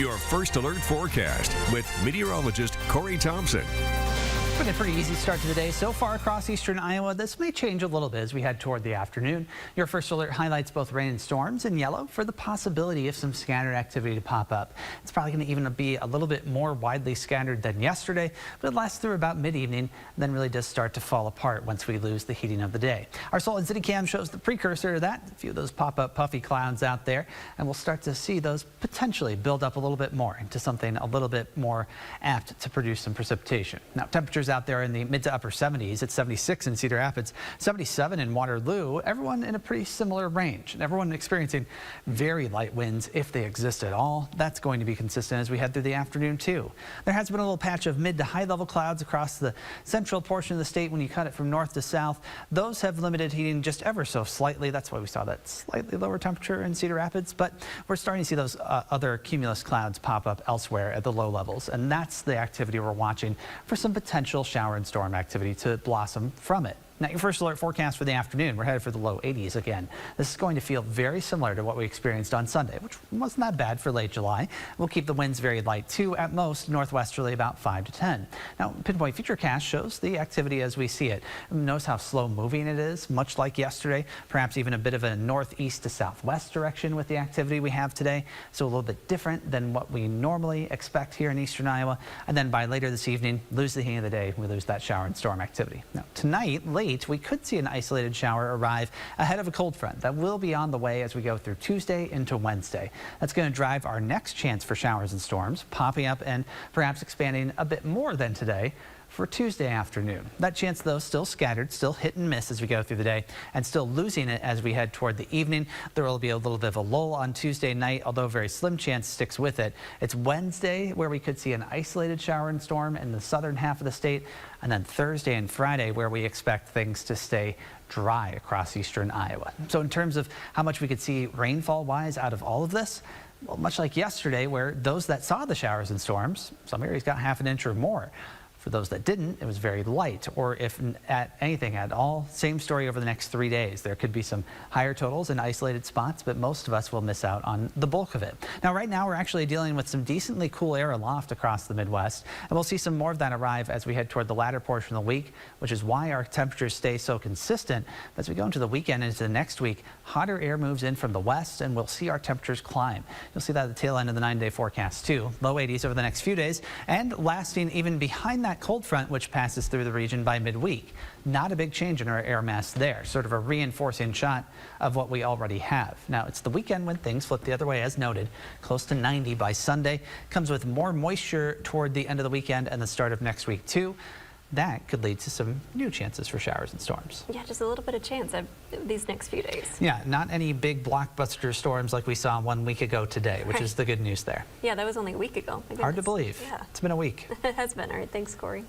Your first alert forecast with meteorologist Corey Thompson. With a pretty easy start to the day so far across eastern Iowa. This may change a little bit as we head toward the afternoon. Your first alert highlights both rain and storms in yellow for the possibility of some scattered activity to pop up. It's probably going to even be a little bit more widely scattered than yesterday, but it lasts through about mid-evening, then really does start to fall apart once we lose the heating of the day. Our Salt Lake City cam shows the precursor to that. A few of those pop-up puffy clouds out there, and we'll start to see those potentially build up a little bit more into something a little bit more apt to produce some precipitation. Now, temperatures out there in the mid to upper 70s. It's 76 in Cedar Rapids, 77 in Waterloo. Everyone in a pretty similar range, and everyone experiencing very light winds if they exist at all. That's going to be consistent as we head through the afternoon too. There has been a little patch of mid to high level clouds across the central portion of the state when you cut it from north to south. Those have limited heating just ever so slightly. That's why we saw that slightly lower temperature in Cedar Rapids, but we're starting to see those other cumulus clouds pop up elsewhere at the low levels, and that's the activity we're watching for some potential shower and storm activity to blossom from it. Now, your first alert forecast for the afternoon, we're headed for the low 80s again. This is going to feel very similar to what we experienced on Sunday, which wasn't that bad for late July. We'll keep the winds very light too, at most northwesterly about 5 to 10. Now, Pinpoint Futurecast shows the activity as we see it. Notice how slow moving it is, much like yesterday, perhaps even a bit of a northeast to southwest direction with the activity we have today. So a little bit different than what we normally expect here in eastern Iowa. And then by later this evening, lose the heat of the day, we lose that shower and storm activity. Now, tonight, late, we could see an isolated shower arrive ahead of a cold front that will be on the way as we go through Tuesday into Wednesday. That's going to drive our next chance for showers and storms, popping up and perhaps expanding a bit more than today for Tuesday afternoon. That chance, though, still scattered, still hit and miss as we go through the day, and still losing it as we head toward the evening. There will be a little bit of a lull on Tuesday night, although a very slim chance sticks with it. It's Wednesday where we could see an isolated shower and storm in the southern half of the state, and then Thursday and Friday where we expect things to stay dry across eastern Iowa. So in terms of how much we could see rainfall-wise out of all of this, well, much like yesterday where those that saw the showers and storms, some areas got half an inch or more. For those that didn't, it was very light, or if at anything at all, same story over the next 3 days. There could be some higher totals in isolated spots, but most of us will miss out on the bulk of it. Now, right now, we're actually dealing with some decently cool air aloft across the Midwest, and we'll see some more of that arrive as we head toward the latter portion of the week, which is why our temperatures stay so consistent. As we go into the weekend and into the next week, hotter air moves in from the west, and we'll see our temperatures climb. You'll see that at the tail end of the 9-day forecast, too. Low 80s over the next few days, and lasting even behind that cold front which passes through the region by midweek. Not a big change in our air mass there, sort of a reinforcing shot of what we already have. Now, it's the weekend when things flip the other way, as noted. Close to 90 by Sunday. Comes with more moisture toward the end of the weekend and the start of next week, too. That could lead to some new chances for showers and storms. Yeah, just a little bit of chance of these next few days. Yeah, not any big blockbuster storms like we saw 1 week ago today, which is the good news there. Yeah, that was only a week ago. Hard to believe. Yeah. It's been a week. It has been. All right, thanks, Corey.